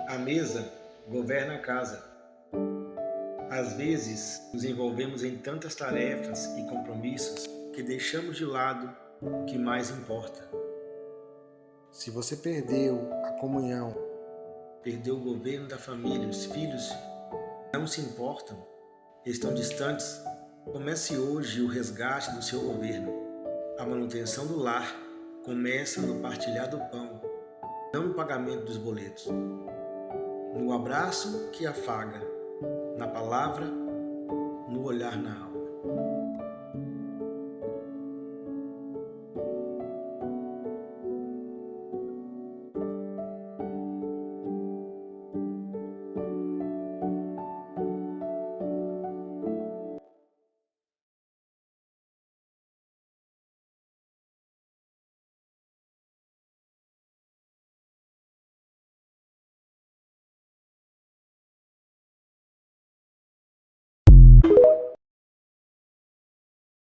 A mesa governa a casa. Às vezes, nos envolvemos em tantas tarefas e compromissos que deixamos de lado o que mais importa. Se você perdeu a comunhão, Perdeu o governo da família, os filhos não se importam, estão distantes. Comece hoje o resgate do seu governo. A manutenção do lar começa no partilhar do pão, não no pagamento dos boletos. No abraço que afaga, na palavra, no olhar na alma.